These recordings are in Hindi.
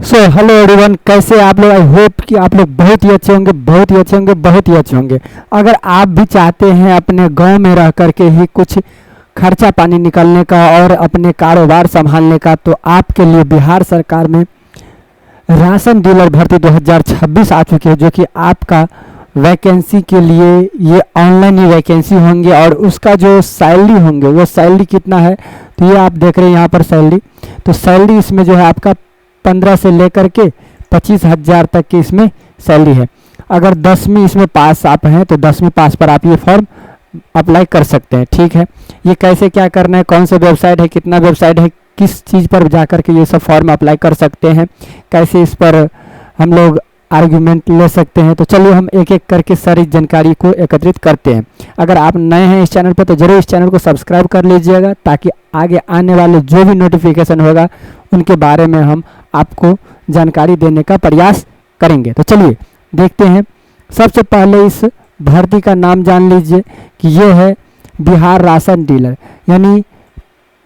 सो हेलो एवरीवन, कैसे आप लोग। आई होप कि आप लोग बहुत ही अच्छे होंगे, बहुत ही अच्छे होंगे, बहुत ही अच्छे होंगे। अगर आप भी चाहते हैं अपने गांव में रह करके ही कुछ खर्चा पानी निकालने का और अपने कारोबार संभालने का, तो आपके लिए बिहार सरकार में राशन डीलर भर्ती 2026 आ चुकी है, जो कि आपका वैकेंसी के लिए ये ऑनलाइन ही वैकेंसी होंगे और उसका जो सैलरी होंगे वो सैलरी कितना है, तो ये आप देख रहे हैं यहाँ पर सैलरी। तो सैलरी इसमें जो है आपका 15 से लेकर के 25,000 तक की इसमें सैलरी है। अगर 10वीं इसमें पास आप हैं तो 10वीं पास पर आप ये फॉर्म अप्लाई कर सकते हैं। ठीक है, ये कैसे क्या करना है, कौन सा वेबसाइट है, कितना वेबसाइट है, किस चीज़ पर जा कर के ये सब फॉर्म अप्लाई कर सकते हैं, कैसे इस पर हम लोग आर्ग्यूमेंट ले सकते हैं, तो चलिए हम एक एक करके सारी जानकारी को एकत्रित करते हैं। अगर आप नए हैं इस चैनल पर तो ज़रूर इस चैनल को सब्सक्राइब कर लीजिएगा, ताकि आगे आने वाले जो भी नोटिफिकेशन होगा उनके बारे में हम आपको जानकारी देने का प्रयास करेंगे। तो चलिए देखते हैं। सबसे पहले इस भर्ती का नाम जान लीजिए कि ये है बिहार राशन डीलर, यानी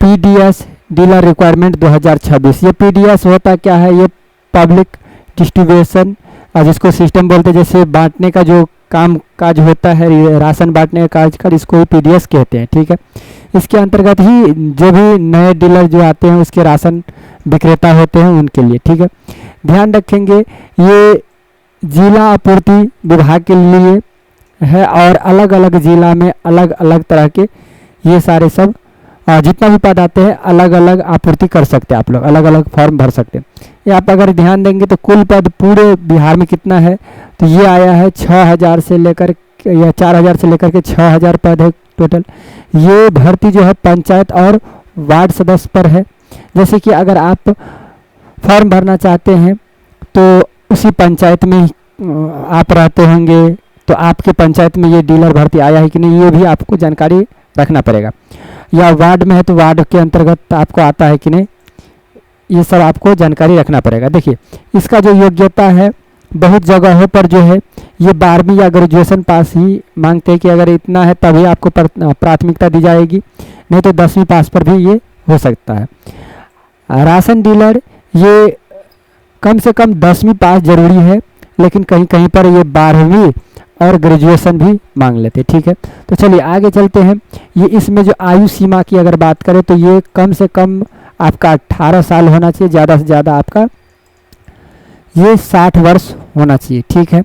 पीडीएस डीलर रिक्वायरमेंट 2026। ये पीडीएस होता क्या है, ये पब्लिक डिस्ट्रीब्यूशन जिसको सिस्टम बोलते हैं, जैसे बांटने का जो काम काज होता है, राशन बांटने का काज कर, इसको ही पीडीएस कहते हैं। ठीक है, इसके अंतर्गत ही जो भी नए डीलर जो आते हैं उसके राशन विक्रेता होते हैं उनके लिए। ठीक है, ध्यान रखेंगे ये जिला आपूर्ति विभाग के लिए है और अलग अलग जिला में अलग अलग तरह के ये सारे सब जितना भी पद आते हैं अलग अलग आपूर्ति कर सकते हैं, आप लोग अलग अलग फॉर्म भर सकते हैं। ये आप अगर ध्यान देंगे तो कुल पद पूरे बिहार में कितना है, तो ये आया है 6,000 से लेकर या 4,000 से लेकर के 6,000 पद है टोटल। ये भर्ती जो है पंचायत और वार्ड सदस्य पर है। जैसे कि अगर आप फॉर्म भरना चाहते हैं तो उसी पंचायत में आप रहते होंगे, तो आपके पंचायत में ये डीलर भर्ती आया है कि नहीं, ये भी आपको जानकारी रखना पड़ेगा। या वार्ड में है तो वार्ड के अंतर्गत आपको आता है कि नहीं, ये सब आपको जानकारी रखना पड़ेगा। देखिए इसका जो योग्यता है, बहुत जगहों पर जो है ये 12वीं या ग्रेजुएशन पास ही मांगते हैं कि अगर इतना है तभी आपको प्राथमिकता दी जाएगी, नहीं तो 10वीं पास पर भी ये हो सकता है। राशन डीलर ये कम से कम 10वीं पास जरूरी है, लेकिन कहीं कहीं पर ये 12वीं और ग्रेजुएशन भी मांग लेते हैं। ठीक है, तो चलिए आगे चलते हैं। ये इसमें जो आयु सीमा की अगर बात करें तो ये कम से कम आपका 18 साल होना चाहिए, ज़्यादा से ज़्यादा आपका ये 60 वर्ष होना चाहिए। ठीक है,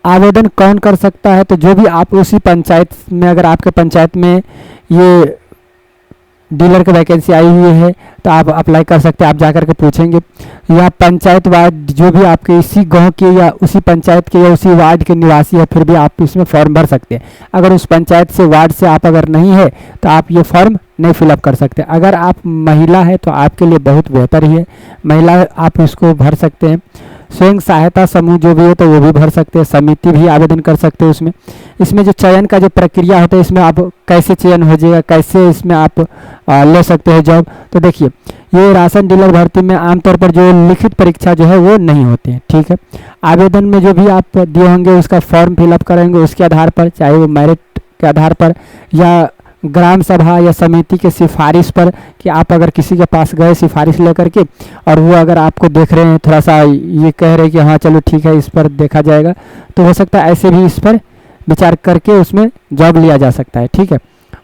आवेदन कौन कर सकता है, तो जो भी आप उसी पंचायत में, अगर आपके पंचायत में ये डीलर की वैकेंसी आई हुई है तो आप अप्लाई कर सकते हैं। आप जाकर के पूछेंगे, या पंचायत वार्ड जो भी आपके इसी गांव के या उसी पंचायत के या उसी वार्ड के निवासी है, फिर भी आप इसमें फॉर्म भर सकते हैं। अगर उस पंचायत से वार्ड से आप अगर नहीं है तो आप ये फॉर्म नहीं फिलअप कर सकते। अगर आप महिला है तो आपके लिए बहुत बेहतर ही है, महिला आप इसको भर सकते हैं। स्वयं सहायता समूह जो भी है तो वो भी भर सकते हैं, समिति भी आवेदन कर सकते हैं उसमें। इसमें जो चयन का जो प्रक्रिया होता है, इसमें आप कैसे चयन हो जाएगा, कैसे इसमें आप ले सकते हैं जॉब, तो देखिए ये राशन डीलर भर्ती में आमतौर पर जो लिखित परीक्षा जो है वो नहीं होती है। ठीक है, आवेदन में जो भी आप दिए होंगे उसका फॉर्म फिलअप करेंगे उसके आधार पर, चाहे वो मेरिट के आधार पर या ग्राम सभा या समिति के सिफारिश पर, कि आप अगर किसी के पास गए सिफारिश लेकर के और वो अगर आपको देख रहे हैं, थोड़ा सा ये कह रहे हैं कि हाँ चलो ठीक है इस पर देखा जाएगा, तो हो सकता है ऐसे भी इस पर विचार करके उसमें जॉब लिया जा सकता है। ठीक है,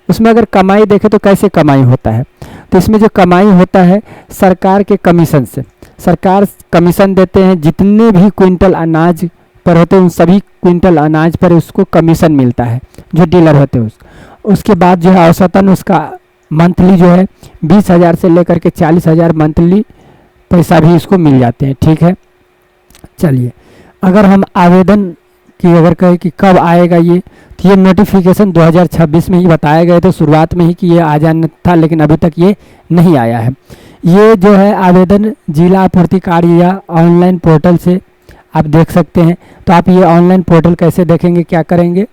उसमें अगर कमाई देखें तो कैसे कमाई होता है, तो इसमें जो कमाई होता है सरकार के कमीशन से, सरकार कमीशन देते हैं, जितने भी क्विंटल अनाज पर होते हैं उन सभी क्विंटल अनाज पर उसको कमीशन मिलता है जो डीलर होते हैं उसके बाद जो है औसतन उसका मंथली जो है 20,000 से लेकर के 40,000 मंथली पैसा भी इसको मिल जाते हैं। ठीक है, चलिए अगर हम आवेदन की अगर कहें कि कब आएगा ये, तो ये नोटिफिकेशन 2026 में ही बताया गया था शुरुआत में ही कि ये आ जाना था, लेकिन अभी तक ये नहीं आया है। ये जो है आवेदन जिला आपूर्ति कार्य या ऑनलाइन पोर्टल से आप देख सकते हैं। तो आप ये ऑनलाइन पोर्टल कैसे देखेंगे, क्या करेंगे,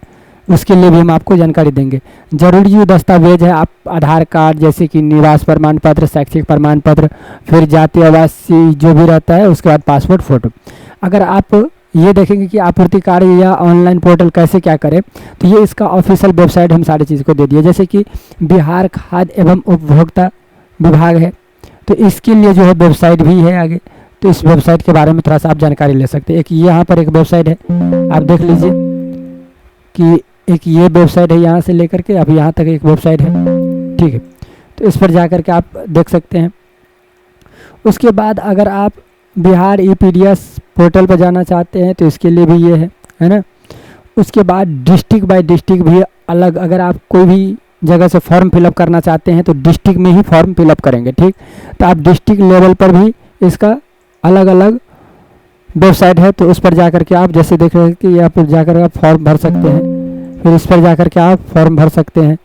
उसके लिए भी हम आपको जानकारी देंगे। जरूरी दस्तावेज है आप आधार कार्ड, जैसे कि निवास प्रमाण पत्र, शैक्षिक प्रमाण पत्र, फिर जाति आवासीय जो भी रहता है, उसके बाद पासपोर्ट फोटो। अगर आप ये देखेंगे कि आपूर्ति कार्य या ऑनलाइन पोर्टल कैसे क्या करें, तो ये इसका ऑफिशियल वेबसाइट हम सारी चीज़ को दे दिए। जैसे कि बिहार खाद्य एवं उपभोक्ता विभाग है, तो इसके लिए जो है वेबसाइट भी है आगे, तो इस वेबसाइट के बारे में थोड़ा सा आप जानकारी ले सकते हैं। एक यहाँ पर एक वेबसाइट है, आप देख लीजिए कि एक ये वेबसाइट है, यहाँ से लेकर के अब यहाँ तक एक वेबसाइट है, ठीक है। तो इस पर जा कर के आप देख सकते हैं। उसके बाद अगर आप बिहार EPDS पोर्टल पर जाना चाहते हैं तो इसके लिए भी ये है ना। उसके बाद डिस्ट्रिक्ट बाय डिस्ट्रिक्ट भी अलग, अगर आप कोई भी जगह से फॉर्म फिलअप करना चाहते हैं तो डिस्ट्रिक्ट में ही फॉर्म फिलअप करेंगे, ठीक। तो आप डिस्ट्रिक्ट लेवल पर भी इसका अलग अलग वेबसाइट है, तो उस पर जाकर के आप जैसे देख रहे हैं कि यहाँ पर जाकर आप फॉर्म भर सकते हैं। फिर इस पर जाकर के आप फॉर्म भर सकते हैं।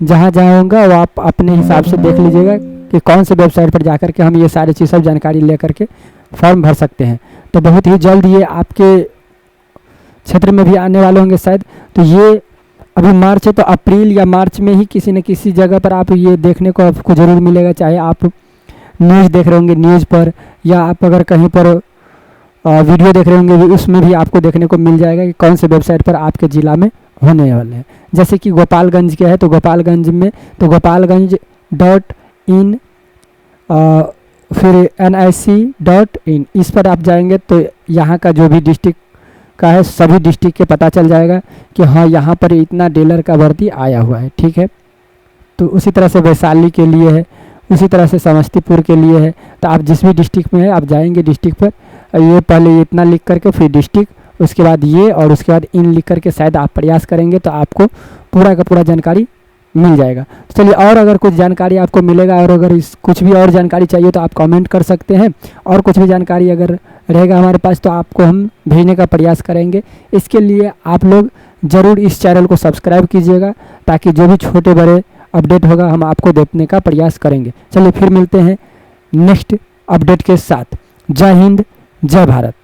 जहाँ जहाँ होगा वो आप अपने हिसाब से देख लीजिएगा कि कौन से वेबसाइट पर जाकर के हम ये सारी चीज़ सब जानकारी लेकर के फॉर्म भर सकते हैं। तो बहुत ही जल्द ये आपके क्षेत्र में भी आने वाले होंगे शायद। तो ये अभी मार्च है, तो अप्रैल या मार्च में ही किसी न किसी जगह पर आप ये देखने को आपको ज़रूर मिलेगा। चाहे आप न्यूज़ देख रहे होंगे न्यूज़ पर, या आप अगर कहीं पर वीडियो देख रहे होंगे भी, उसमें भी आपको देखने को मिल जाएगा कि कौन से वेबसाइट पर आपके ज़िला में होने वाले हैं। जैसे कि गोपालगंज के है तो गोपालगंज में तो गोपालगंज.in फिर NIC.in, इस पर आप जाएंगे तो यहाँ का जो भी डिस्ट्रिक्ट का है सभी डिस्ट्रिक्ट के पता चल जाएगा कि हाँ यहाँ पर इतना डीलर का भर्ती आया हुआ है, ठीक है। तो उसी तरह से वैशाली के लिए है, उसी तरह से समस्तीपुर के लिए है। तो आप जिस भी डिस्ट्रिक्ट में है आप जाएंगे डिस्ट्रिक्ट पर, ये पहले इतना लिख करके फिर डिस्ट्रिक्ट, उसके बाद ये और उसके बाद इन लिख करके शायद आप प्रयास करेंगे तो आपको पूरा का पूरा जानकारी मिल जाएगा। तो चलिए, और अगर कुछ जानकारी आपको मिलेगा और अगर इस कुछ भी और जानकारी चाहिए तो आप कमेंट कर सकते हैं, और कुछ भी जानकारी अगर रहेगा हमारे पास तो आपको हम भेजने का प्रयास करेंगे। इसके लिए आप लोग ज़रूर इस चैनल को सब्सक्राइब कीजिएगा ताकि जो भी छोटे बड़े अपडेट होगा हम आपको देने का प्रयास करेंगे। चलिए फिर मिलते हैं नेक्स्ट अपडेट के साथ। जय हिंद, जय भारत।